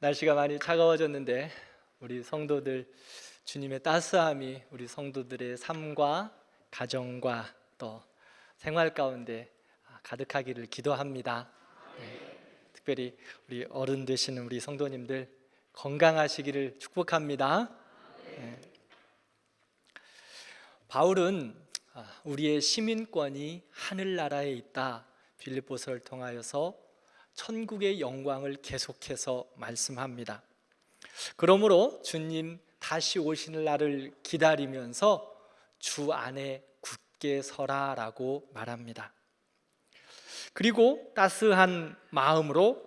날씨가 많이 차가워졌는데 우리 성도들 주님의 따스함이 우리 성도들의 삶과 가정과 또 생활 가운데 가득하기를 기도합니다. 특별히 우리 어른 되시는 우리 성도님들 건강하시기를 축복합니다. 바울은 우리의 시민권이 하늘나라에 있다 빌립보서를 통하여서 천국의 영광을 계속해서 말씀합니다. 그러므로 주님 다시 오시는 날을 기다리면서 주 안에 굳게 서라라고 말합니다. 그리고 따스한 마음으로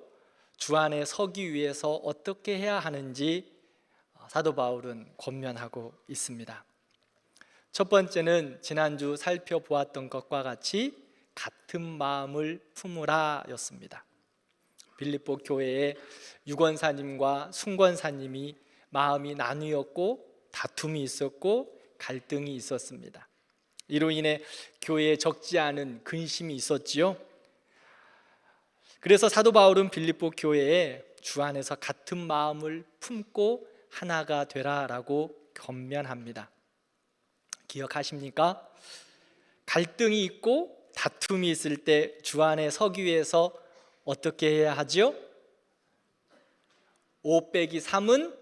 주 안에 서기 위해서 어떻게 해야 하는지 사도 바울은 권면하고 있습니다. 첫 번째는 지난주 살펴보았던 것과 같이 같은 마음을 품으라 였습니다. 빌립보 교회에 유권사님과 순권사님이 마음이 나뉘었고 다툼이 있었고 갈등이 있었습니다. 이로 인해 교회에 적지 않은 근심이 있었지요. 그래서 사도 바울은 빌립보 교회에 주 안에서 같은 마음을 품고 하나가 되라라고 권면합니다. 기억하십니까? 갈등이 있고 다툼이 있을 때 주 안에 서기 위해서 어떻게 해야 하죠? 5 빼기 3은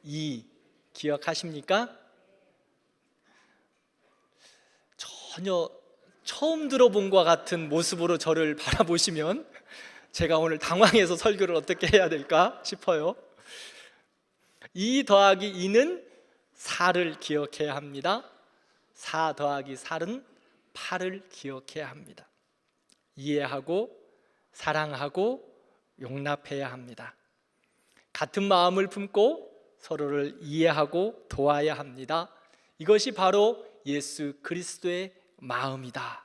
2 기억하십니까? 전혀 처음 들어본 것 같은 모습으로 저를 바라보시면 제가 오늘 당황해서 설교를 어떻게 해야 될까 싶어요. 2 더하기 2는 4를 기억해야 합니다. 4 더하기 4는 8을 기억해야 합니다. 이해하고 사랑하고 용납해야 합니다. 같은 마음을 품고 서로를 이해하고 도와야 합니다. 이것이 바로 예수 그리스도의 마음이다.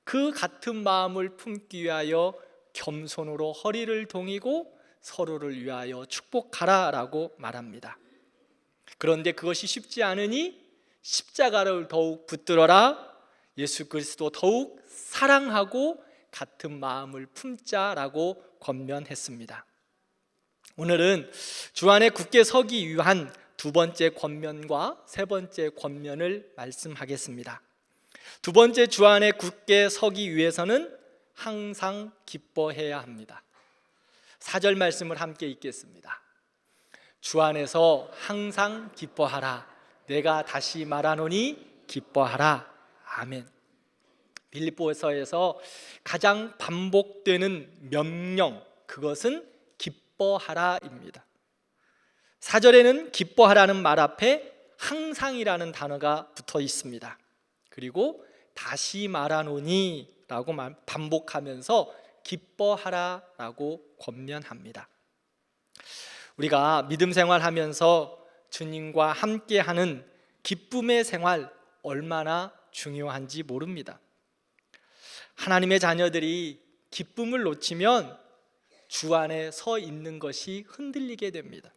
그 같은 마음을 품기 위하여 겸손으로 허리를 동이고 서로를 위하여 축복하라라고 말합니다. 그런데 그것이 쉽지 않으니 십자가를 더욱 붙들어라, 예수 그리스도 더욱 사랑하고 같은 마음을 품자라고 권면했습니다. 오늘은 주 안에 굳게 서기 위한 두 번째 권면과 세 번째 권면을 말씀하겠습니다. 두 번째, 주 안에 굳게 서기 위해서는 항상 기뻐해야 합니다. 4절 말씀을 함께 읽겠습니다. 주 안에서 항상 기뻐하라. 내가 다시 말하노니 기뻐하라. 아멘. 빌립보서에서 가장 반복되는 명령, 그것은 기뻐하라입니다. 4절에는 기뻐하라는 말 앞에 항상이라는 단어가 붙어 있습니다. 그리고 다시 말하노니 라고 반복하면서 기뻐하라라고 권면합니다. 우리가 믿음 생활하면서 주님과 함께하는 기쁨의 생활 얼마나 중요한지 모릅니다. 하나님의 자녀들이 기쁨을 놓치면 주 안에 서 있는 것이 흔들리게 됩니다.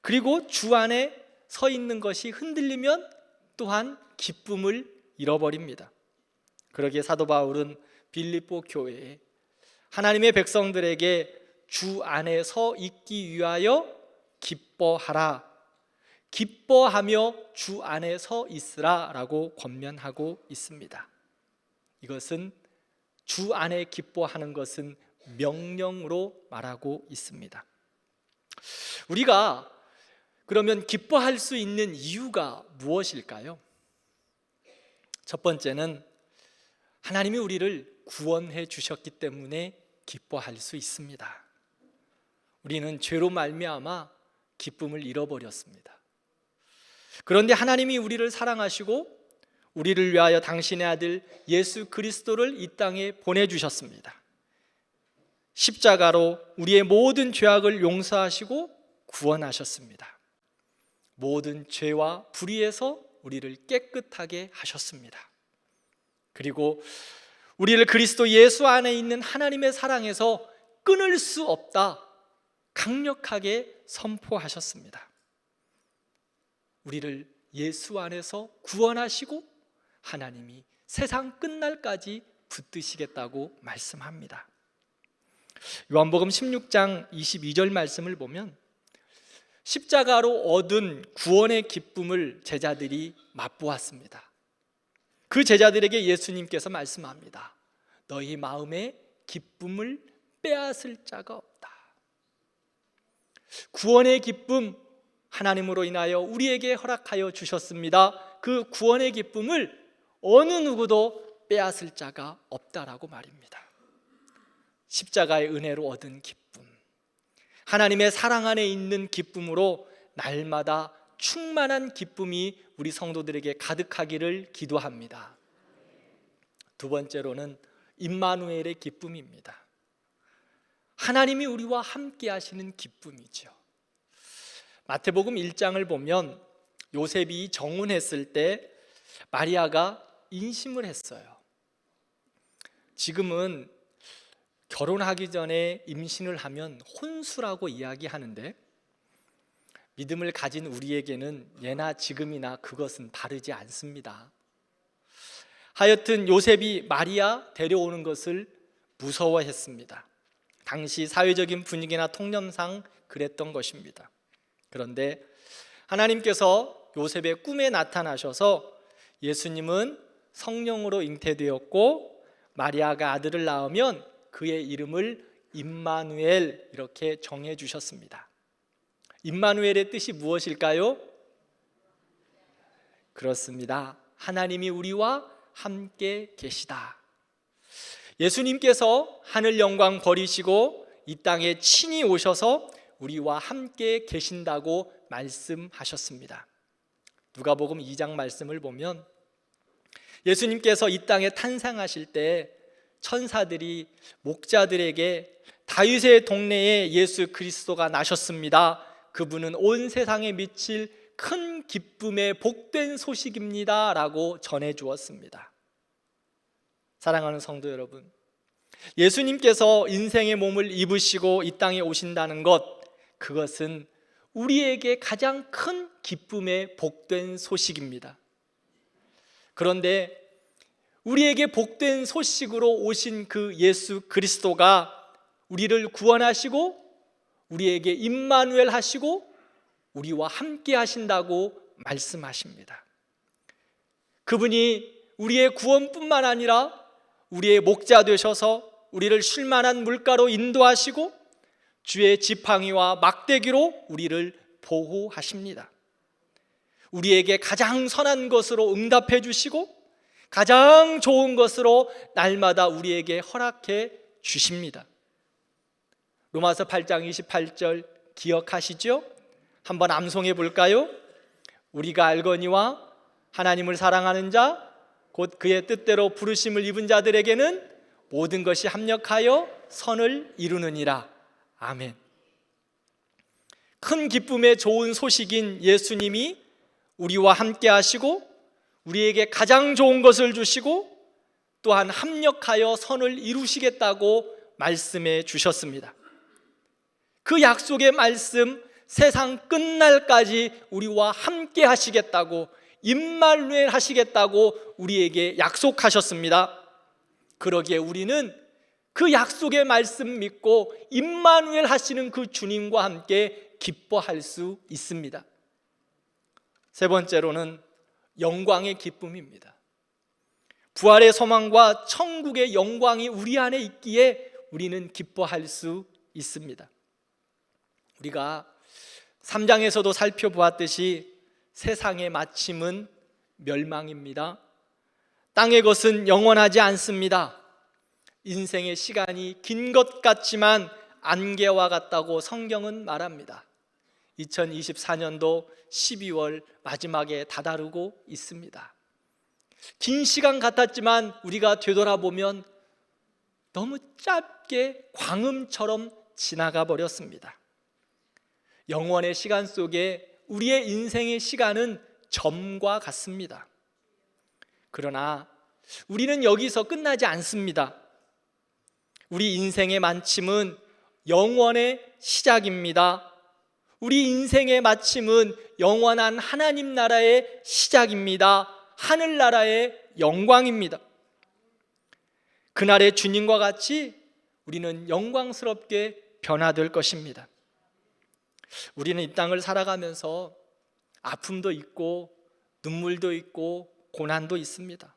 그리고 주 안에 서 있는 것이 흔들리면 또한 기쁨을 잃어버립니다. 그러기에 사도 바울은 빌립보 교회에 하나님의 백성들에게 주 안에 서 있기 위하여 기뻐하라, 기뻐하며 주 안에 서 있으라 라고 권면하고 있습니다. 이것은 주 안에 기뻐하는 것은 명령으로 말하고 있습니다. 우리가 그러면 기뻐할 수 있는 이유가 무엇일까요? 첫 번째는 하나님이 우리를 구원해 주셨기 때문에 기뻐할 수 있습니다. 우리는 죄로 말미암아 기쁨을 잃어버렸습니다. 그런데 하나님이 우리를 사랑하시고 우리를 위하여 당신의 아들 예수 그리스도를 이 땅에 보내주셨습니다. 십자가로 우리의 모든 죄악을 용서하시고 구원하셨습니다. 모든 죄와 불의에서 우리를 깨끗하게 하셨습니다. 그리고 우리를 그리스도 예수 안에 있는 하나님의 사랑에서 끊을 수 없다 강력하게 선포하셨습니다. 우리를 예수 안에서 구원하시고 하나님이 세상 끝날까지 붙드시겠다고 말씀합니다. 요한복음 16장 22절 말씀을 보면 십자가로 얻은 구원의 기쁨을 제자들이 맛보았습니다. 그 제자들에게 예수님께서 말씀합니다. 너희 마음에 기쁨을 빼앗을 자가 없다. 구원의 기쁨, 하나님으로 인하여 우리에게 허락하여 주셨습니다. 그 구원의 기쁨을 어느 누구도 빼앗을 자가 없다라고 말입니다. 십자가의 은혜로 얻은 기쁨, 하나님의 사랑 안에 있는 기쁨으로 날마다 충만한 기쁨이 우리 성도들에게 가득하기를 기도합니다. 두 번째로는 임마누엘의 기쁨입니다. 하나님이 우리와 함께 하시는 기쁨이죠. 마태복음 1장을 보면 요셉이 정혼했을 때 마리아가 인심을 했어요. 지금은 결혼하기 전에 임신을 하면 혼수라고 이야기하는데 믿음을 가진 우리에게는 예나 지금이나 그것은 다르지 않습니다. 하여튼 요셉이 마리아 데려오는 것을 무서워했습니다. 당시 사회적인 분위기나 통념상 그랬던 것입니다. 그런데 하나님께서 요셉의 꿈에 나타나셔서 예수님은 성령으로 잉태되었고 마리아가 아들을 낳으면 그의 이름을 임마누엘 이렇게 정해 주셨습니다. 임마누엘의 뜻이 무엇일까요? 그렇습니다. 하나님이 우리와 함께 계시다. 예수님께서 하늘 영광 버리시고 이 땅에 친히 오셔서 우리와 함께 계신다고 말씀하셨습니다. 누가복음 2장 말씀을 보면 예수님께서 이 땅에 탄생하실 때 천사들이 목자들에게 다윗의 동네에 예수 그리스도가 나셨습니다. 그분은 온 세상에 미칠 큰 기쁨의 복된 소식입니다 라고 전해 주었습니다. 사랑하는 성도 여러분, 예수님께서 인생의 몸을 입으시고 이 땅에 오신다는 것, 그것은 우리에게 가장 큰 기쁨의 복된 소식입니다. 그런데 우리에게 복된 소식으로 오신 그 예수 그리스도가 우리를 구원하시고 우리에게 임마누엘 하시고 우리와 함께 하신다고 말씀하십니다. 그분이 우리의 구원뿐만 아니라 우리의 목자 되셔서 우리를 쉴만한 물가로 인도하시고 주의 지팡이와 막대기로 우리를 보호하십니다. 우리에게 가장 선한 것으로 응답해 주시고 가장 좋은 것으로 날마다 우리에게 허락해 주십니다. 로마서 8장 28절 기억하시죠? 한번 암송해 볼까요? 우리가 알거니와 하나님을 사랑하는 자 곧 그의 뜻대로 부르심을 입은 자들에게는 모든 것이 합력하여 선을 이루느니라. 아멘. 큰 기쁨의 좋은 소식인 예수님이 우리와 함께 하시고 우리에게 가장 좋은 것을 주시고 또한 합력하여 선을 이루시겠다고 말씀해 주셨습니다. 그 약속의 말씀, 세상 끝날까지 우리와 함께 하시겠다고, 임마누엘 하시겠다고 우리에게 약속하셨습니다. 그러기에 우리는 그 약속의 말씀 믿고 임마누엘 하시는 그 주님과 함께 기뻐할 수 있습니다. 세 번째로는 영광의 기쁨입니다. 부활의 소망과 천국의 영광이 우리 안에 있기에 우리는 기뻐할 수 있습니다. 우리가 3장에서도 살펴보았듯이 세상의 마침은 멸망입니다. 땅의 것은 영원하지 않습니다. 인생의 시간이 긴 것 같지만 안개와 같다고 성경은 말합니다. 2024년도 12월 마지막에 다다르고 있습니다. 긴 시간 같았지만 우리가 되돌아보면 너무 짧게 광음처럼 지나가 버렸습니다. 영원의 시간 속에 우리의 인생의 시간은 점과 같습니다. 그러나 우리는 여기서 끝나지 않습니다. 우리 인생의 마침은 영원의 시작입니다. 우리 인생의 마침은 영원한 하나님 나라의 시작입니다. 하늘나라의 영광입니다. 그날의 주님과 같이 우리는 영광스럽게 변화될 것입니다. 우리는 이 땅을 살아가면서 아픔도 있고 눈물도 있고 고난도 있습니다.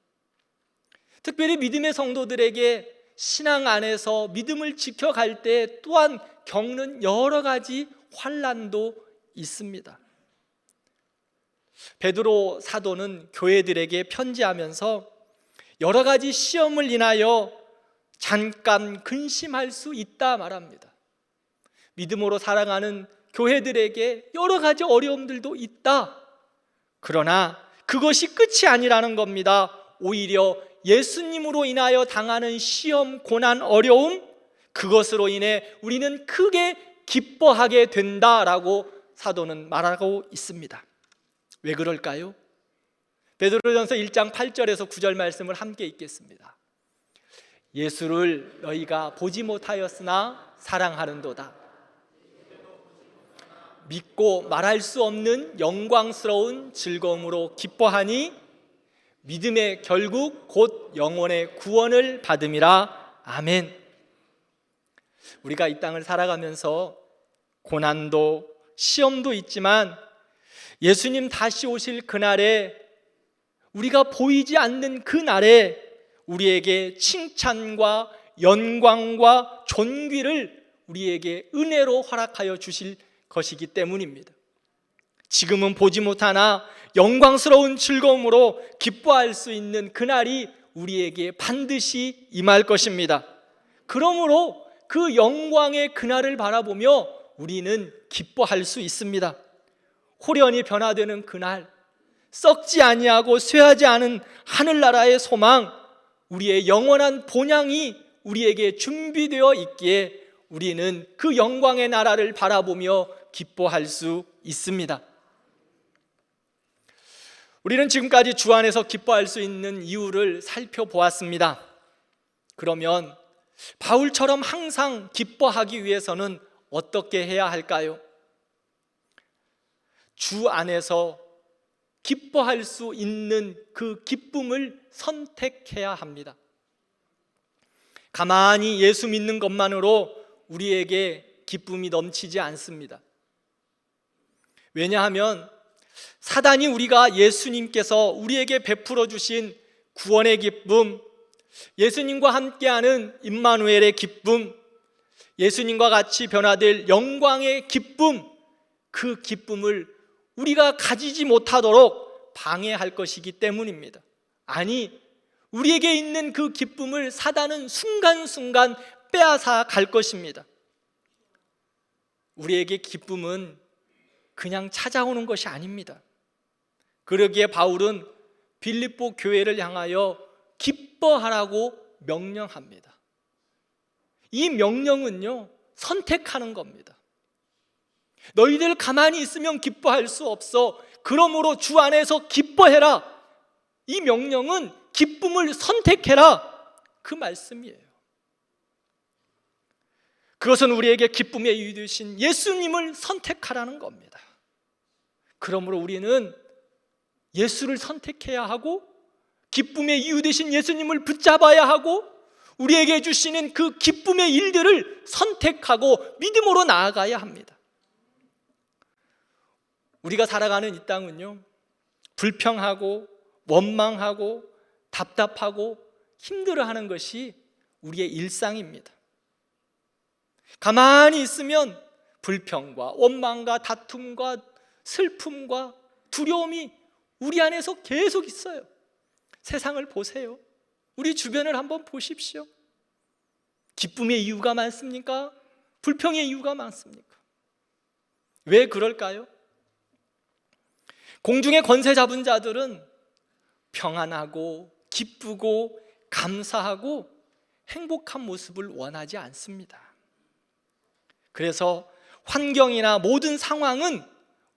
특별히 믿음의 성도들에게 신앙 안에서 믿음을 지켜갈 때 또한 겪는 여러 가지 환난도 있습니다. 베드로 사도는 교회들에게 편지하면서 여러 가지 시험을 인하여 잠깐 근심할 수 있다 말합니다. 믿음으로 살아가는 교회들에게 여러 가지 어려움들도 있다. 그러나 그것이 끝이 아니라는 겁니다. 오히려 예수님으로 인하여 당하는 시험, 고난, 어려움, 그것으로 인해 우리는 크게 기뻐하게 된다라고 사도는 말하고 있습니다. 왜 그럴까요? 베드로전서 1장 8절에서 9절 말씀을 함께 읽겠습니다. 예수를 너희가 보지 못하였으나 사랑하는도다. 믿고 말할 수 없는 영광스러운 즐거움으로 기뻐하니 믿음의 결국 곧 영혼의 구원을 받음이라. 아멘. 우리가 이 땅을 살아가면서 고난도 시험도 있지만 예수님 다시 오실 그날에, 우리가 보이지 않는 그날에 우리에게 칭찬과 영광과 존귀를 우리에게 은혜로 허락하여 주실 것이기 때문입니다. 지금은 보지 못하나 영광스러운 즐거움으로 기뻐할 수 있는 그날이 우리에게 반드시 임할 것입니다. 그러므로 그 영광의 그날을 바라보며 우리는 기뻐할 수 있습니다. 호련히 변화되는 그날, 썩지 아니하고 쇠하지 않은 하늘나라의 소망, 우리의 영원한 본향이 우리에게 준비되어 있기에 우리는 그 영광의 나라를 바라보며 기뻐할 수 있습니다. 우리는 지금까지 주 안에서 기뻐할 수 있는 이유를 살펴보았습니다. 그러면 바울처럼 항상 기뻐하기 위해서는 어떻게 해야 할까요? 주 안에서 기뻐할 수 있는 그 기쁨을 선택해야 합니다. 가만히 예수 믿는 것만으로 우리에게 기쁨이 넘치지 않습니다. 왜냐하면 사단이 우리가 예수님께서 우리에게 베풀어 주신 구원의 기쁨, 예수님과 함께하는 임마누엘의 기쁨, 예수님과 같이 변화될 영광의 기쁨, 그 기쁨을 우리가 가지지 못하도록 방해할 것이기 때문입니다. 아니, 우리에게 있는 그 기쁨을 사단은 순간순간 빼앗아 갈 것입니다. 우리에게 기쁨은 그냥 찾아오는 것이 아닙니다. 그러기에 바울은 빌립보 교회를 향하여 기뻐하라고 명령합니다. 이 명령은요, 선택하는 겁니다. 너희들 가만히 있으면 기뻐할 수 없어. 그러므로 주 안에서 기뻐해라. 이 명령은 기쁨을 선택해라, 그 말씀이에요. 그것은 우리에게 기쁨의 이유 되신 예수님을 선택하라는 겁니다. 그러므로 우리는 예수를 선택해야 하고 기쁨의 이유 되신 예수님을 붙잡아야 하고 우리에게 주시는 그 기쁨의 일들을 선택하고 믿음으로 나아가야 합니다. 우리가 살아가는 이 땅은요, 불평하고 원망하고 답답하고 힘들어하는 것이 우리의 일상입니다. 가만히 있으면 불평과 원망과 다툼과 슬픔과 두려움이 우리 안에서 계속 있어요. 세상을 보세요. 우리 주변을 한번 보십시오. 기쁨의 이유가 많습니까? 불평의 이유가 많습니까? 왜 그럴까요? 공중의 권세 잡은 자들은 평안하고 기쁘고 감사하고 행복한 모습을 원하지 않습니다. 그래서 환경이나 모든 상황은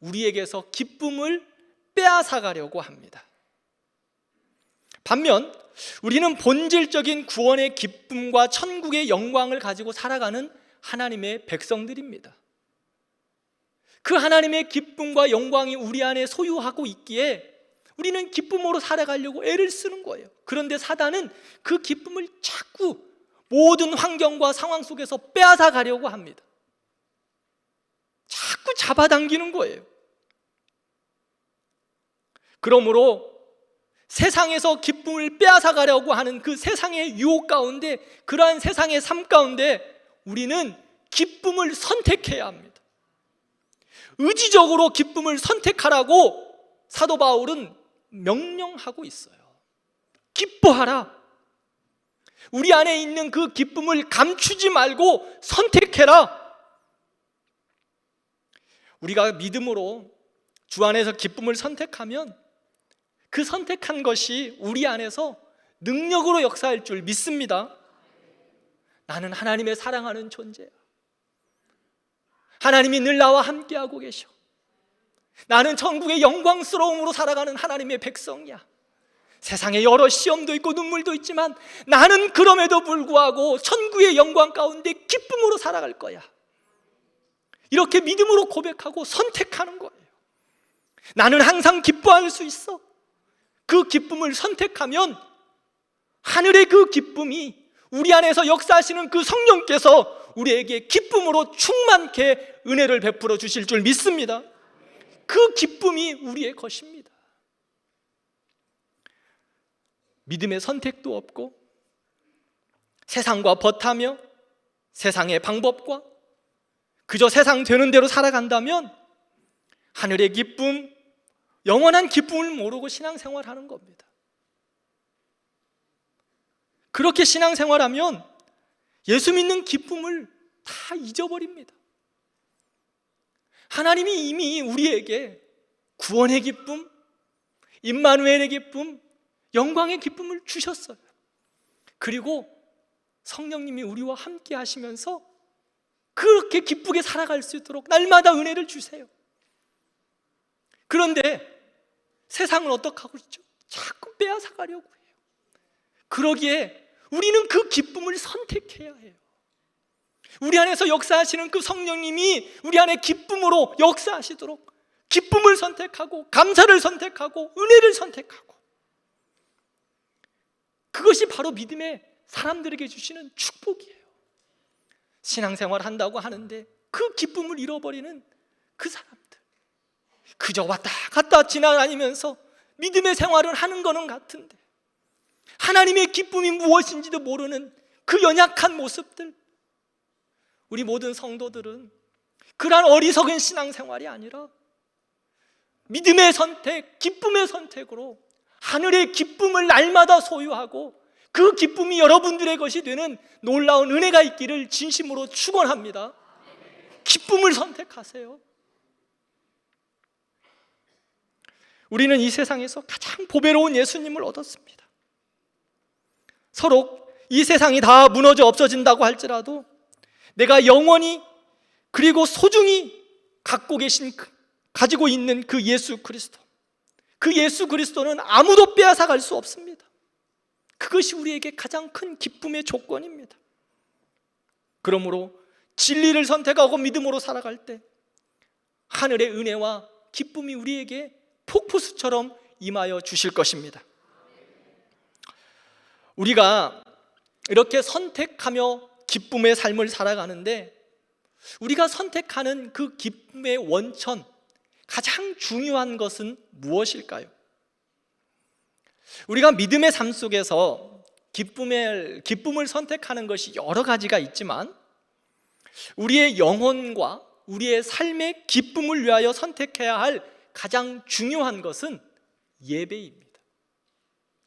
우리에게서 기쁨을 빼앗아 가려고 합니다. 반면 우리는 본질적인 구원의 기쁨과 천국의 영광을 가지고 살아가는 하나님의 백성들입니다. 그 하나님의 기쁨과 영광이 우리 안에 소유하고 있기에 우리는 기쁨으로 살아가려고 애를 쓰는 거예요. 그런데 사단은 그 기쁨을 자꾸 모든 환경과 상황 속에서 빼앗아 가려고 합니다. 자꾸 잡아당기는 거예요. 그러므로 세상에서 기쁨을 빼앗아 가려고 하는 그 세상의 유혹 가운데, 그러한 세상의 삶 가운데 우리는 기쁨을 선택해야 합니다. 의지적으로 기쁨을 선택하라고 사도 바울은 명령하고 있어요. 기뻐하라. 우리 안에 있는 그 기쁨을 감추지 말고 선택해라. 우리가 믿음으로 주 안에서 기쁨을 선택하면 그 선택한 것이 우리 안에서 능력으로 역사할 줄 믿습니다. 나는 하나님의 사랑하는 존재야. 하나님이 늘 나와 함께하고 계셔. 나는 천국의 영광스러움으로 살아가는 하나님의 백성이야. 세상에 여러 시험도 있고 눈물도 있지만 나는 그럼에도 불구하고 천국의 영광 가운데 기쁨으로 살아갈 거야. 이렇게 믿음으로 고백하고 선택하는 거예요. 나는 항상 기뻐할 수 있어. 그 기쁨을 선택하면 하늘의 그 기쁨이, 우리 안에서 역사하시는 그 성령께서 우리에게 기쁨으로 충만케 은혜를 베풀어 주실 줄 믿습니다. 그 기쁨이 우리의 것입니다. 믿음의 선택도 없고 세상과 버타며 세상의 방법과 그저 세상 되는 대로 살아간다면 하늘의 기쁨, 영원한 기쁨을 모르고 신앙생활하는 겁니다. 그렇게 신앙생활하면 예수 믿는 기쁨을 다 잊어버립니다. 하나님이 이미 우리에게 구원의 기쁨, 임마누엘의 기쁨, 영광의 기쁨을 주셨어요. 그리고 성령님이 우리와 함께 하시면서 그렇게 기쁘게 살아갈 수 있도록 날마다 은혜를 주세요. 그런데 세상은 어떻게 하고 있죠? 자꾸 빼앗아 가려고 해요. 그러기에 우리는 그 기쁨을 선택해야 해요. 우리 안에서 역사하시는 그 성령님이 우리 안에 기쁨으로 역사하시도록 기쁨을 선택하고 감사를 선택하고 은혜를 선택하고, 그것이 바로 믿음의 사람들에게 주시는 축복이에요. 신앙생활 한다고 하는데 그 기쁨을 잃어버리는 그 사람들, 그저 왔다 갔다 지나다니면서 믿음의 생활을 하는 거는 같은데 하나님의 기쁨이 무엇인지도 모르는 그 연약한 모습들, 우리 모든 성도들은 그러한 어리석은 신앙생활이 아니라 믿음의 선택, 기쁨의 선택으로 하늘의 기쁨을 날마다 소유하고 그 기쁨이 여러분들의 것이 되는 놀라운 은혜가 있기를 진심으로 축원합니다. 기쁨을 선택하세요. 우리는 이 세상에서 가장 보배로운 예수님을 얻었습니다. 서로 이 세상이 다 무너져 없어진다고 할지라도 내가 영원히 그리고 소중히 가지고 있는 그 예수 그리스도, 그 예수 그리스도는 아무도 빼앗아 갈 수 없습니다. 그것이 우리에게 가장 큰 기쁨의 조건입니다. 그러므로 진리를 선택하고 믿음으로 살아갈 때 하늘의 은혜와 기쁨이 우리에게 폭포수처럼 임하여 주실 것입니다. 우리가 이렇게 선택하며 기쁨의 삶을 살아가는데 우리가 선택하는 그 기쁨의 원천, 가장 중요한 것은 무엇일까요? 우리가 믿음의 삶 속에서 기쁨을 선택하는 것이 여러 가지가 있지만 우리의 영혼과 우리의 삶의 기쁨을 위하여 선택해야 할 가장 중요한 것은 예배입니다.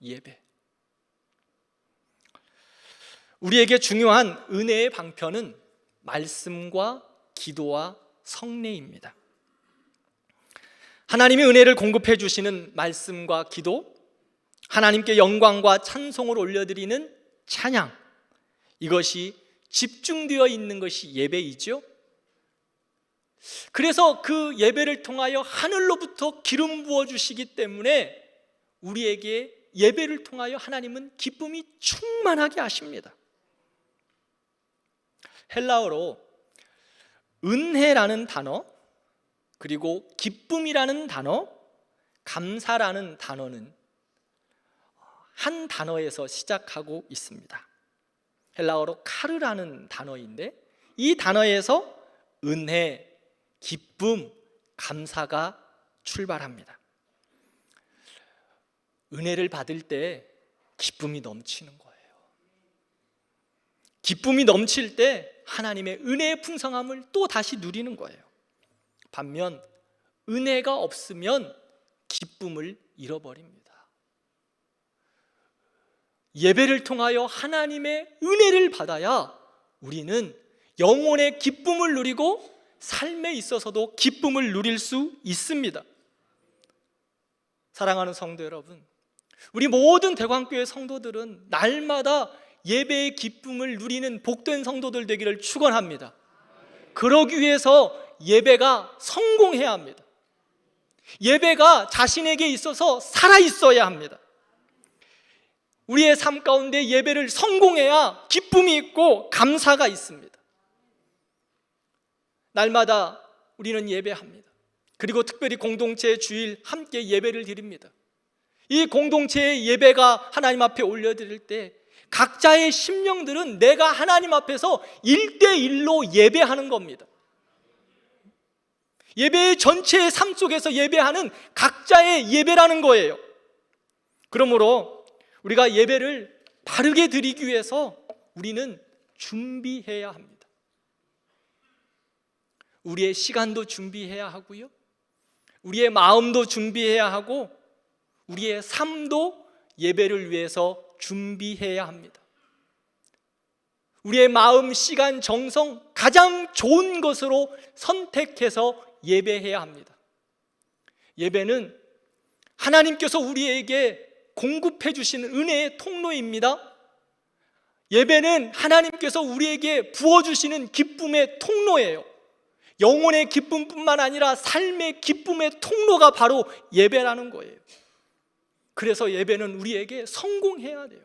예배. 우리에게 중요한 은혜의 방편은 말씀과 기도와 성례입니다. 하나님이 은혜를 공급해 주시는 말씀과 기도, 하나님께 영광과 찬송을 올려드리는 찬양, 이것이 집중되어 있는 것이 예배이죠. 그래서 그 예배를 통하여 하늘로부터 기름 부어 주시기 때문에 우리에게 예배를 통하여 하나님은 기쁨이 충만하게 하십니다. 헬라어로 은혜라는 단어, 그리고 기쁨이라는 단어, 감사라는 단어는 한 단어에서 시작하고 있습니다. 헬라어로 카르라는 단어인데 이 단어에서 은혜, 기쁨, 감사가 출발합니다. 은혜를 받을 때 기쁨이 넘치는 거예요. 기쁨이 넘칠 때 하나님의 은혜의 풍성함을 또 다시 누리는 거예요. 반면 은혜가 없으면 기쁨을 잃어버립니다. 예배를 통하여 하나님의 은혜를 받아야 우리는 영혼의 기쁨을 누리고 삶에 있어서도 기쁨을 누릴 수 있습니다. 사랑하는 성도 여러분, 우리 모든 대광교회 성도들은 날마다 예배의 기쁨을 누리는 복된 성도들 되기를 축원합니다. 그러기 위해서 예배가 성공해야 합니다. 예배가 자신에게 있어서 살아있어야 합니다. 우리의 삶 가운데 예배를 성공해야 기쁨이 있고 감사가 있습니다. 날마다 우리는 예배합니다. 그리고 특별히 공동체 주일 함께 예배를 드립니다. 이 공동체의 예배가 하나님 앞에 올려드릴 때 각자의 심령들은 내가 하나님 앞에서 1대1로 예배하는 겁니다. 예배의 전체의 삶 속에서 예배하는 각자의 예배라는 거예요. 그러므로 우리가 예배를 바르게 드리기 위해서 우리는 준비해야 합니다. 우리의 시간도 준비해야 하고요, 우리의 마음도 준비해야 하고 우리의 삶도 예배를 위해서 준비해야 합니다. 우리의 마음, 시간, 정성 가장 좋은 것으로 선택해서 예배해야 합니다. 예배는 하나님께서 우리에게 공급해 주신 은혜의 통로입니다. 예배는 하나님께서 우리에게 부어주시는 기쁨의 통로예요. 영혼의 기쁨뿐만 아니라 삶의 기쁨의 통로가 바로 예배라는 거예요. 그래서 예배는 우리에게 성공해야 돼요.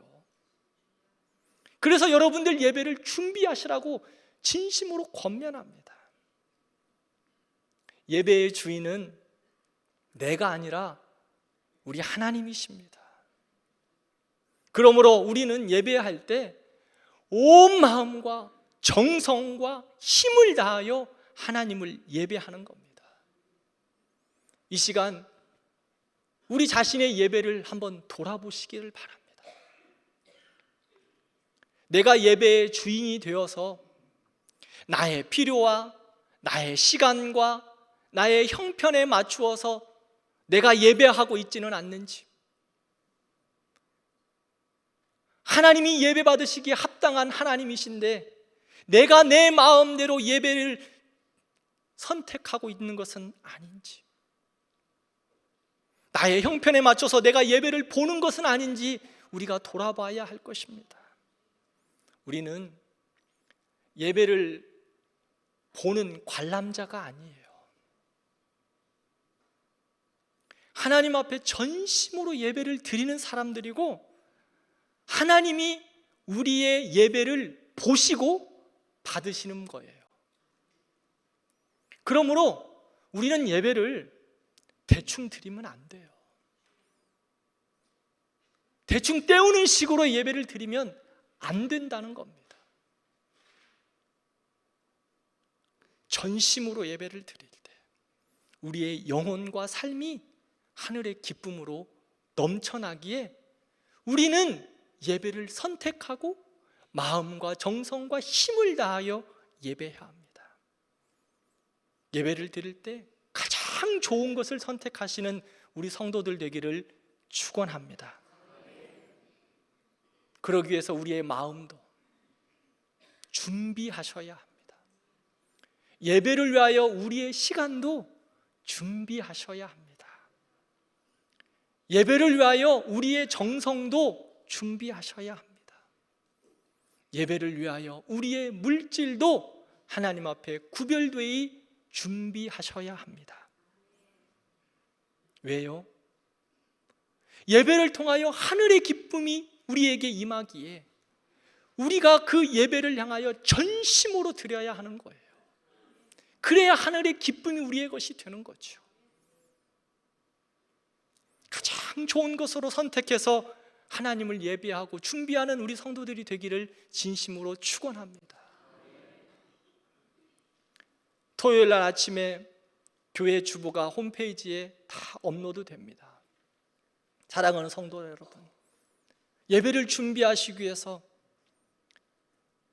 그래서 여러분들 예배를 준비하시라고 진심으로 권면합니다. 예배의 주인은 내가 아니라 우리 하나님이십니다. 그러므로 우리는 예배할 때 온 마음과 정성과 힘을 다하여 하나님을 예배하는 겁니다. 이 시간 우리 자신의 예배를 한번 돌아보시기를 바랍니다. 내가 예배의 주인이 되어서 나의 필요와 나의 시간과 나의 형편에 맞추어서 내가 예배하고 있지는 않는지, 하나님이 예배 받으시기에 합당한 하나님이신데 내가 내 마음대로 예배를 선택하고 있는 것은 아닌지, 나의 형편에 맞춰서 내가 예배를 보는 것은 아닌지 우리가 돌아봐야 할 것입니다. 우리는 예배를 보는 관람자가 아니에요. 하나님 앞에 전심으로 예배를 드리는 사람들이고, 하나님이 우리의 예배를 보시고 받으시는 거예요. 그러므로 우리는 예배를 대충 드리면 안 돼요. 대충 때우는 식으로 예배를 드리면 안 된다는 겁니다. 전심으로 예배를 드릴 때 우리의 영혼과 삶이 하늘의 기쁨으로 넘쳐나기에 우리는 예배를 선택하고 마음과 정성과 힘을 다하여 예배해야 합니다. 예배를 드릴 때 가장 좋은 것을 선택하시는 우리 성도들 되기를 축원합니다. 그러기 위해서 우리의 마음도 준비하셔야 합니다. 예배를 위하여 우리의 시간도 준비하셔야 합니다. 예배를 위하여 우리의 정성도 준비하셔야 합니다. 예배를 위하여 우리의 물질도 하나님 앞에 구별되이 준비하셔야 합니다. 왜요? 예배를 통하여 하늘의 기쁨이 우리에게 임하기에 우리가 그 예배를 향하여 전심으로 드려야 하는 거예요. 그래야 하늘의 기쁨이 우리의 것이 되는 거죠. 가장 좋은 것으로 선택해서 하나님을 예배하고 준비하는 우리 성도들이 되기를 진심으로 축원합니다. 토요일 날 아침에 교회 주보가 홈페이지에 다 업로드 됩니다. 사랑하는 성도 여러분, 예배를 준비하시기 위해서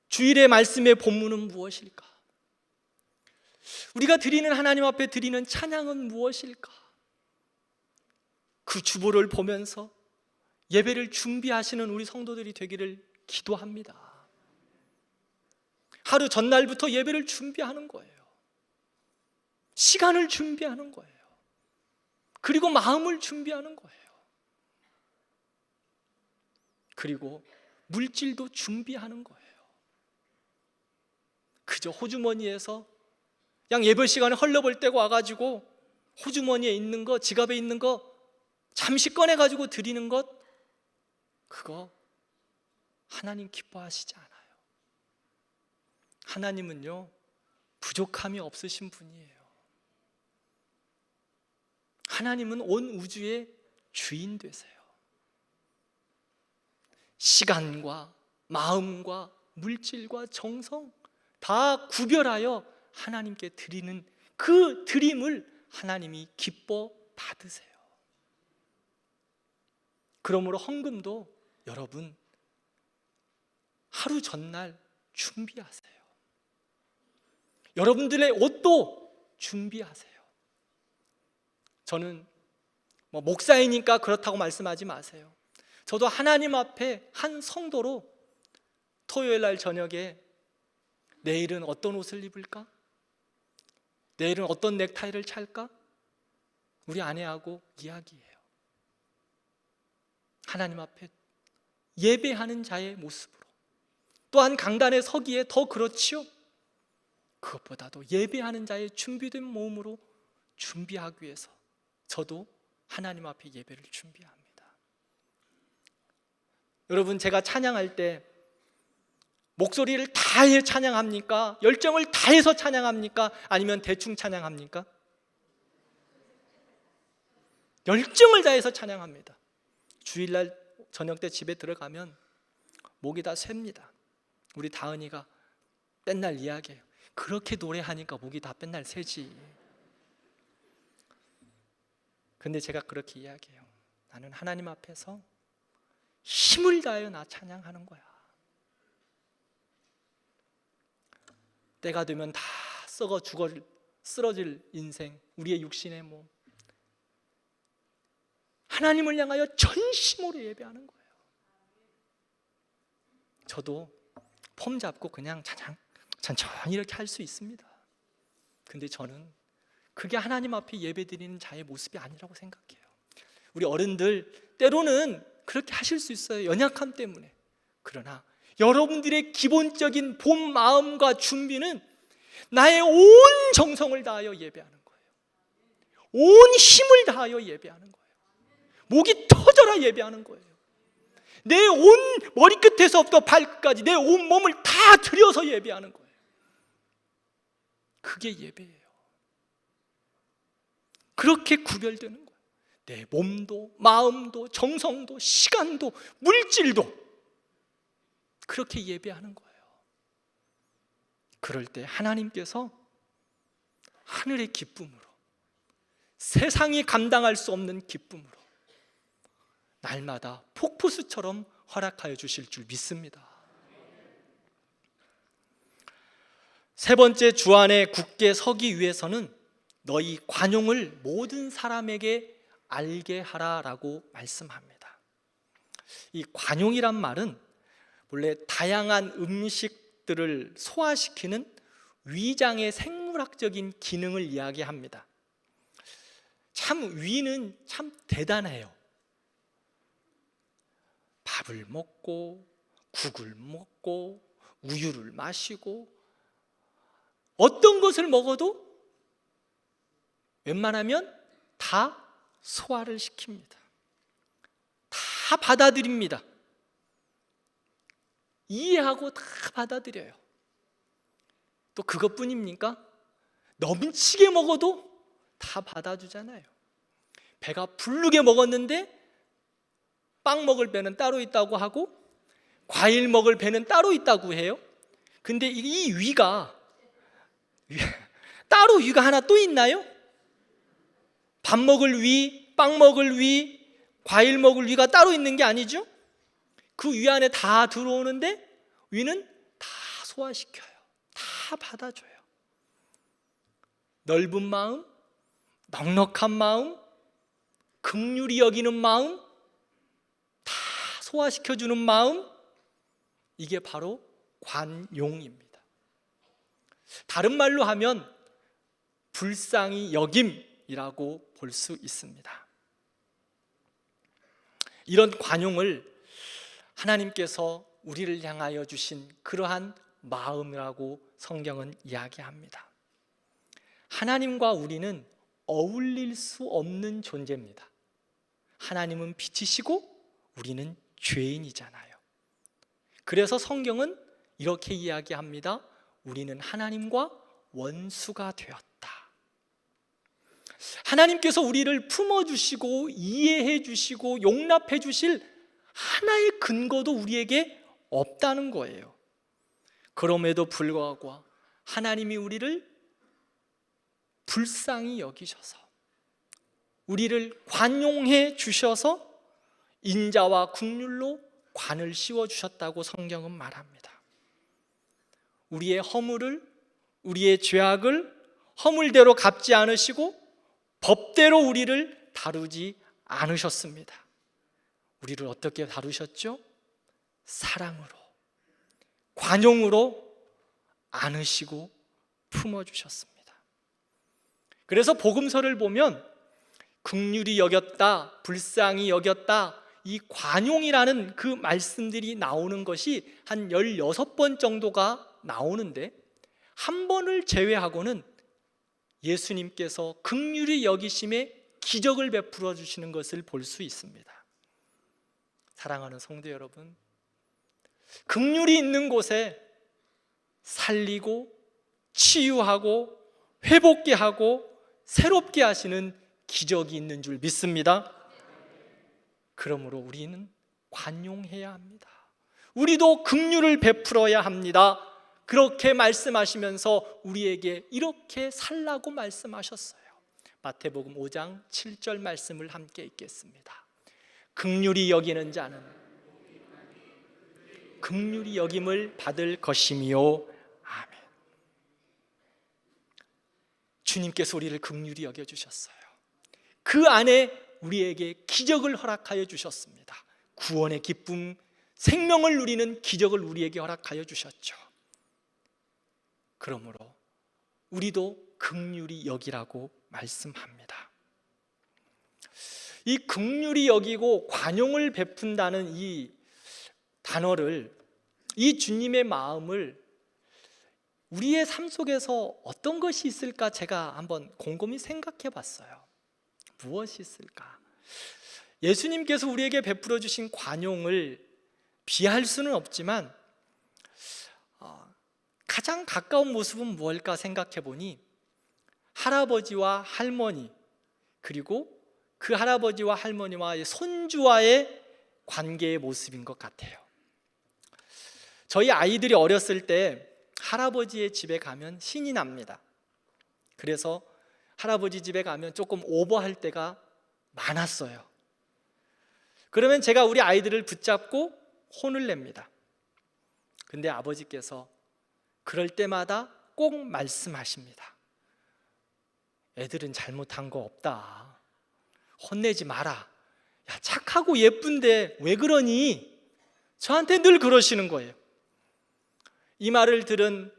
주일의 말씀의 본문은 무엇일까? 우리가 드리는 하나님 앞에 드리는 찬양은 무엇일까? 그 주보를 보면서 예배를 준비하시는 우리 성도들이 되기를 기도합니다. 하루 전날부터 예배를 준비하는 거예요. 시간을 준비하는 거예요. 그리고 마음을 준비하는 거예요. 그리고 물질도 준비하는 거예요. 그저 호주머니에서 그냥 예배 시간에 헐레벌 떼고 와가지고 호주머니에 있는 거, 지갑에 있는 거 잠시 꺼내가지고 드리는 것, 그거 하나님 기뻐하시지 않아요. 하나님은요, 부족함이 없으신 분이에요. 하나님은 온 우주의 주인 되세요. 시간과 마음과 물질과 정성 다 구별하여 하나님께 드리는 그 드림을 하나님이 기뻐 받으세요. 그러므로 헌금도 여러분 하루 전날 준비하세요. 여러분들의 옷도 준비하세요. 저는 목사이니까 그렇다고 말씀하지 마세요. 저도 하나님 앞에 한 성도로 토요일 날 저녁에 내일은 어떤 옷을 입을까? 내일은 어떤 넥타이를 찰까? 우리 아내하고 이야기해요. 하나님 앞에 예배하는 자의 모습으로, 또한 강단에 서기에 더 그렇지요. 그것보다도 예배하는 자의 준비된 몸으로 준비하기 위해서 저도 하나님 앞에 예배를 준비합니다. 여러분, 제가 찬양할 때 목소리를 다해 찬양합니까? 열정을 다해서 찬양합니까? 아니면 대충 찬양합니까? 열정을 다해서 찬양합니다. 주일날 저녁 때 집에 들어가면 목이 다 샙니다. 우리 다은이가 맨날 이야기해요. 그렇게 노래하니까 목이 다 맨날 새지. 근데 제가 그렇게 이야기해요. 나는 하나님 앞에서 힘을 다하여 나 찬양하는 거야. 때가 되면 다 썩어 죽어 쓰러질 인생, 우리의 육신의 몸, 하나님을 향하여 전심으로 예배하는 거예요. 저도 폼 잡고 그냥 찬양 천천히 이렇게 할 수 있습니다. 근데 저는 그게 하나님 앞에 예배드리는 자의 모습이 아니라고 생각해요. 우리 어른들 때로는 그렇게 하실 수 있어요. 연약함 때문에. 그러나 여러분들의 기본적인 본 마음과 준비는 나의 온 정성을 다하여 예배하는 거예요. 온 힘을 다하여 예배하는 거예요. 목이 터져라 예배하는 거예요. 내 온 머리끝에서부터 발끝까지 내 온 몸을 다 들여서 예배하는 거예요. 그게 예배예요. 그렇게 구별되는 거예요. 내 몸도 마음도 정성도 시간도 물질도 그렇게 예배하는 거예요. 그럴 때 하나님께서 하늘의 기쁨으로, 세상이 감당할 수 없는 기쁨으로 날마다 폭포수처럼 허락하여 주실 줄 믿습니다. 세 번째, 주 안에 굳게 서기 위해서는 너희 관용을 모든 사람에게 알게 하라라고 말씀합니다. 이 관용이란 말은 원래 다양한 음식들을 소화시키는 위장의 생물학적인 기능을 이야기합니다. 참 위는 참 대단해요. 밥을 먹고 국을 먹고 우유를 마시고 어떤 것을 먹어도 웬만하면 다 소화를 시킵니다. 다 받아들입니다. 이해하고 다 받아들여요. 또 그것뿐입니까? 넘치게 먹어도 다 받아주잖아요. 배가 부르게 먹었는데 빵 먹을 배는 따로 있다고 하고 과일 먹을 배는 따로 있다고 해요. 근데 이 위가 따로 위가 하나 또 있나요? 밥 먹을 위, 빵 먹을 위, 과일 먹을 위가 따로 있는 게 아니죠? 그 위 안에 다 들어오는데 위는 다 소화시켜요. 다 받아줘요. 넓은 마음, 넉넉한 마음, 긍휼히 여기는 마음, 다 소화시켜주는 마음, 이게 바로 관용입니다. 다른 말로 하면 불쌍히 여김이라고 볼 수 있습니다. 이런 관용을 하나님께서 우리를 향하여 주신 그러한 마음이라고 성경은 이야기합니다. 하나님과 우리는 어울릴 수 없는 존재입니다. 하나님은 빛이시고 우리는 죄인이잖아요. 그래서 성경은 이렇게 이야기합니다. 우리는 하나님과 원수가 되었다. 하나님께서 우리를 품어주시고 이해해 주시고 용납해 주실 하나의 근거도 우리에게 없다는 거예요. 그럼에도 불구하고 하나님이 우리를 불쌍히 여기셔서 우리를 관용해 주셔서 인자와 긍휼로 관을 씌워 주셨다고 성경은 말합니다. 우리의 허물을, 우리의 죄악을 허물대로 갚지 않으시고 법대로 우리를 다루지 않으셨습니다. 우리를 어떻게 다루셨죠? 사랑으로, 관용으로 안으시고 품어주셨습니다. 그래서 복음서를 보면 긍휼히 여겼다, 불쌍히 여겼다, 이 관용이라는 그 말씀들이 나오는 것이 한 16번 정도가 나오는데 한 번을 제외하고는 예수님께서 긍휼히 여기심에 기적을 베풀어 주시는 것을 볼 수 있습니다. 사랑하는 성도 여러분, 긍휼이 있는 곳에 살리고 치유하고 회복케 하고 새롭게 하시는 기적이 있는 줄 믿습니다. 그러므로 우리는 관용해야 합니다. 우리도 긍휼을 베풀어야 합니다. 그렇게 말씀하시면서 우리에게 이렇게 살라고 말씀하셨어요. 마태복음 5장 7절 말씀을 함께 읽겠습니다. 긍휼히 여기는 자는 긍휼히 여김을 받을 것이미요. 아멘. 주님께서 우리를 긍휼히 여겨주셨어요. 그 안에 우리에게 기적을 허락하여 주셨습니다. 구원의 기쁨, 생명을 누리는 기적을 우리에게 허락하여 주셨죠. 그러므로 우리도 긍휼히 여기라고 말씀합니다. 이 긍휼히 여기고 관용을 베푼다는 이 단어를, 이 주님의 마음을 우리의 삶 속에서 어떤 것이 있을까 제가 한번 곰곰이 생각해 봤어요. 무엇이 있을까? 예수님께서 우리에게 베풀어 주신 관용을 비할 수는 없지만 가장 가까운 모습은 무엇일까 생각해 보니 할아버지와 할머니, 그리고 그 할아버지와 할머니와의 손주와의 관계의 모습인 것 같아요. 저희 아이들이 어렸을 때 할아버지의 집에 가면 신이 납니다. 그래서 할아버지 집에 가면 조금 오버할 때가 많았어요. 그러면 제가 우리 아이들을 붙잡고 혼을 냅니다. 근데 아버지께서 그럴 때마다 꼭 말씀하십니다. 애들은 잘못한 거 없다. 혼내지 마라. 야, 착하고 예쁜데 왜 그러니? 저한테 늘 그러시는 거예요. 이 말을 들은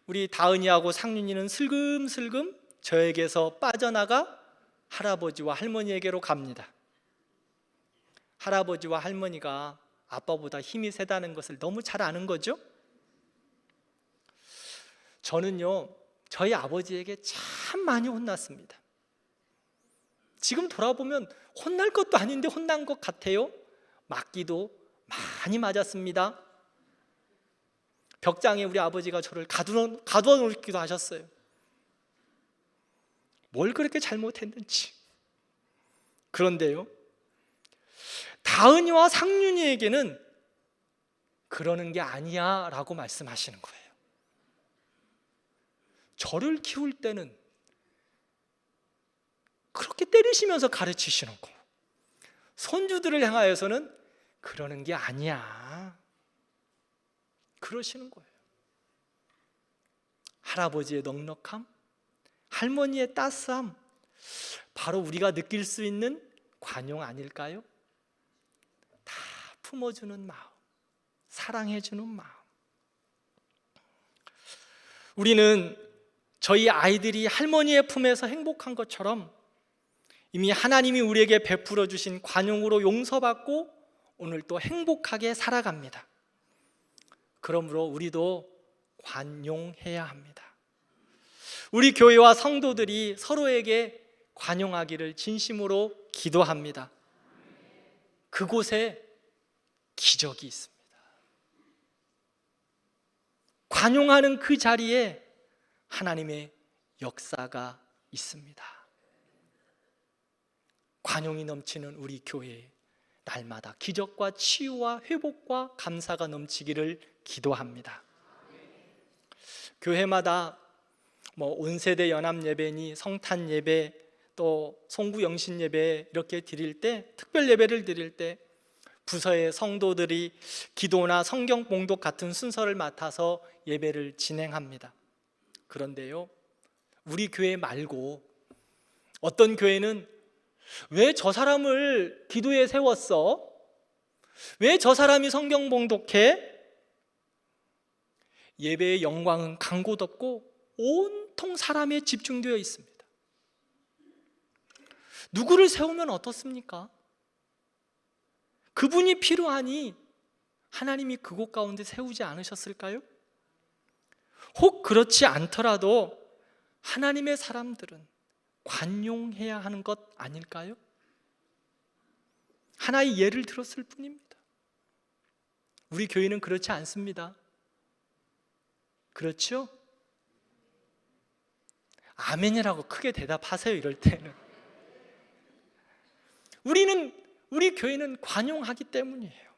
우리 다은이하고 상윤이는 슬금슬금 저에게서 빠져나가 할아버지와 할머니에게로 갑니다. 할아버지와 할머니가 아빠보다 힘이 세다는 것을 너무 잘 아는 거죠. 저는요, 저희 아버지에게 참 많이 혼났습니다. 지금 돌아보면 혼날 것도 아닌데 혼난 것 같아요. 맞기도 많이 맞았습니다. 벽장에 우리 아버지가 저를 가두어 놓기도 하셨어요. 뭘 그렇게 잘못했는지. 그런데요, 다은이와 상윤이에게는 그러는 게 아니야 라고 말씀하시는 거예요. 저를 키울 때는 그렇게 때리시면서 가르치시는 거고, 손주들을 향하여서는 그러는 게 아니야 그러시는 거예요. 할아버지의 넉넉함, 할머니의 따스함, 바로 우리가 느낄 수 있는 관용 아닐까요? 다 품어주는 마음, 사랑해주는 마음. 우리는 저희 아이들이 할머니의 품에서 행복한 것처럼 이미 하나님이 우리에게 베풀어 주신 관용으로 용서받고 오늘 또 행복하게 살아갑니다. 그러므로 우리도 관용해야 합니다. 우리 교회와 성도들이 서로에게 관용하기를 진심으로 기도합니다. 그곳에 기적이 있습니다. 관용하는 그 자리에 하나님의 역사가 있습니다. 관용이 넘치는 우리 교회에 날마다 기적과 치유와 회복과 감사가 넘치기를 기도합니다. 교회마다 온세대 연합 예배니 성탄 예배, 또 송구 영신 예배 이렇게 드릴 때, 특별 예배를 드릴 때 부서의 성도들이 기도나 성경 봉독 같은 순서를 맡아서 예배를 진행합니다. 그런데요, 우리 교회 말고 어떤 교회는 왜 저 사람을 기도에 세웠어? 왜 저 사람이 성경 봉독해? 예배의 영광은 강고덥고 온통 사람에 집중되어 있습니다. 누구를 세우면 어떻습니까? 그분이 필요하니 하나님이 그곳 가운데 세우지 않으셨을까요? 혹 그렇지 않더라도 하나님의 사람들은 관용해야 하는 것 아닐까요? 하나의 예를 들었을 뿐입니다. 우리 교회는 그렇지 않습니다. 그렇죠? 아멘이라고 크게 대답하세요. 이럴 때는 우리 교회는 관용하기 때문이에요.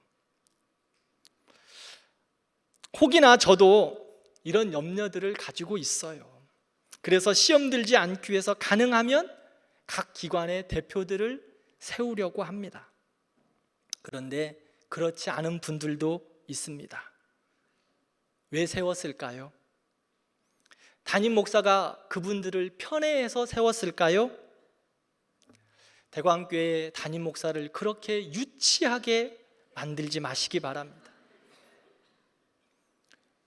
혹이나 저도 이런 염려들을 가지고 있어요. 그래서 시험 들지 않기 위해서 가능하면 각 기관의 대표들을 세우려고 합니다. 그런데 그렇지 않은 분들도 있습니다. 왜 세웠을까요? 담임 목사가 그분들을 편애해서 세웠을까요? 대광교회 담임 목사를 그렇게 유치하게 만들지 마시기 바랍니다.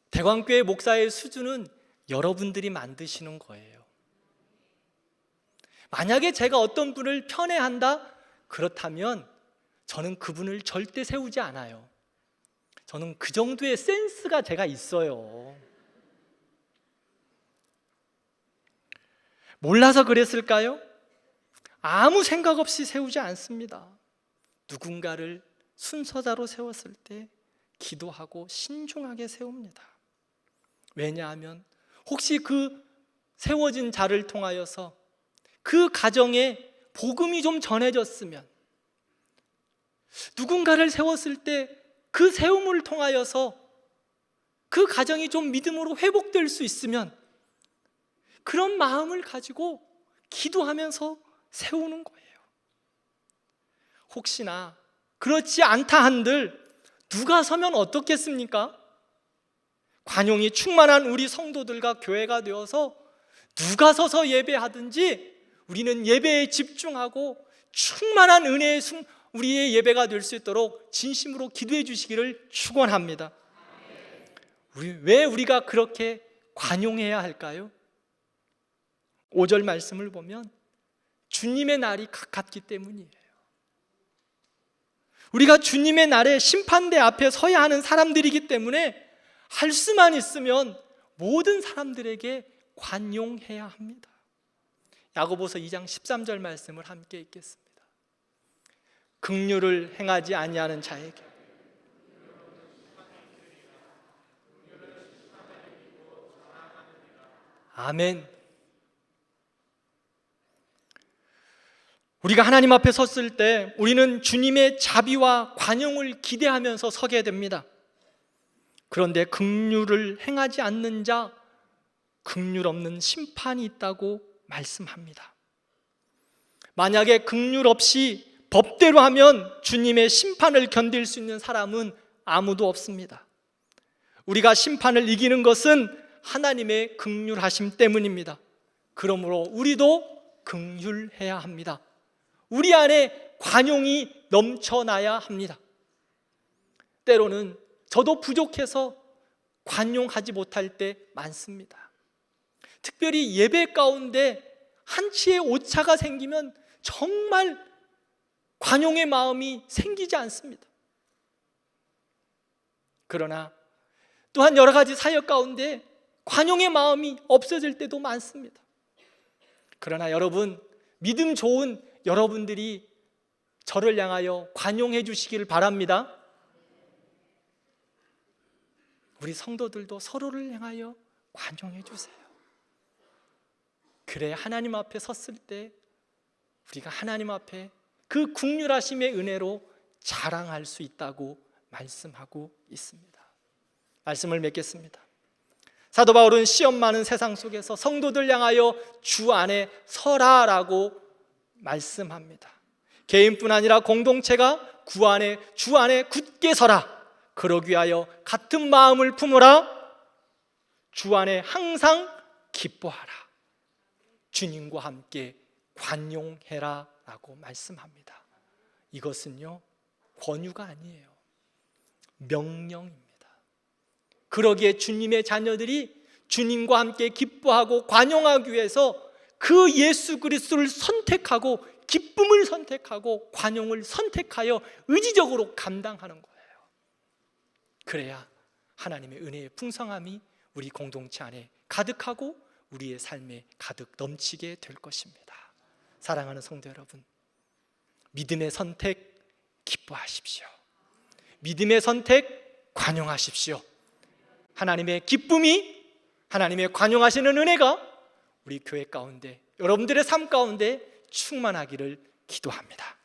대광교회 목사의 수준은 여러분들이 만드시는 거예요. 만약에 제가 어떤 분을 편애한다? 그렇다면 저는 그분을 절대 세우지 않아요. 저는 그 정도의 센스가 제가 있어요. 몰라서 그랬을까요? 아무 생각 없이 세우지 않습니다. 누군가를 순서자로 세웠을 때 기도하고 신중하게 세웁니다. 왜냐하면 혹시 그 세워진 자를 통하여서 그 가정에 복음이 좀 전해졌으면, 누군가를 세웠을 때 그 세움을 통하여서 그 가정이 좀 믿음으로 회복될 수 있으면 그런 마음을 가지고 기도하면서 세우는 거예요. 혹시나 그렇지 않다 한들 누가 서면 어떻겠습니까? 관용이 충만한 우리 성도들과 교회가 되어서 누가 서서 예배하든지 우리는 예배에 집중하고 충만한 은혜의 우리의 예배가 될 수 있도록 진심으로 기도해 주시기를 축원합니다. 왜 우리가 그렇게 관용해야 할까요? 5절 말씀을 보면 주님의 날이 가깝기 때문이에요. 우리가 주님의 날에 심판대 앞에 서야 하는 사람들이기 때문에 할 수만 있으면 모든 사람들에게 관용해야 합니다. 야고보서 2장 13절 말씀을 함께 읽겠습니다. 긍휼을 행하지 아니하는 자에게 아멘. 우리가 하나님 앞에 섰을 때 우리는 주님의 자비와 관용을 기대하면서 서게 됩니다. 그런데 긍휼을 행하지 않는 자, 긍휼 없는 심판이 있다고 말씀합니다. 만약에 긍휼 없이 법대로 하면 주님의 심판을 견딜 수 있는 사람은 아무도 없습니다. 우리가 심판을 이기는 것은 하나님의 긍휼하심 때문입니다. 그러므로 우리도 긍휼해야 합니다. 우리 안에 관용이 넘쳐나야 합니다. 때로는 저도 부족해서 관용하지 못할 때 많습니다. 특별히 예배 가운데 한치의 오차가 생기면 정말 관용의 마음이 생기지 않습니다. 그러나 또한 여러 가지 사역 가운데 관용의 마음이 없어질 때도 많습니다. 그러나 여러분, 믿음 좋은 여러분들이 저를 향하여 관용해 주시기를 바랍니다. 우리 성도들도 서로를 향하여 관용해 주세요. 그래야 하나님 앞에 섰을 때 우리가 하나님 앞에 그 긍휼하심의 은혜로 자랑할 수 있다고 말씀하고 있습니다. 말씀을 맺겠습니다. 사도 바울은 시험 많은 세상 속에서 성도들 향하여 주 안에 서라라고 말씀합니다. 개인뿐 아니라 공동체가 주 안에 굳게 서라. 그러기 위하여 같은 마음을 품으라. 주 안에 항상 기뻐하라. 주님과 함께 관용해라 라고 말씀합니다. 이것은요, 권유가 아니에요. 명령입니다. 그러기에 주님의 자녀들이 주님과 함께 기뻐하고 관용하기 위해서 그 예수 그리스도를 선택하고 기쁨을 선택하고 관용을 선택하여 의지적으로 감당하는 거예요. 그래야 하나님의 은혜의 풍성함이 우리 공동체 안에 가득하고 우리의 삶에 가득 넘치게 될 것입니다. 사랑하는 성도 여러분, 믿음의 선택 기뻐하십시오. 믿음의 선택 관용하십시오. 하나님의 기쁨이, 하나님의 관용하시는 은혜가 우리 교회 가운데, 여러분들의 삶 가운데 충만하기를 기도합니다.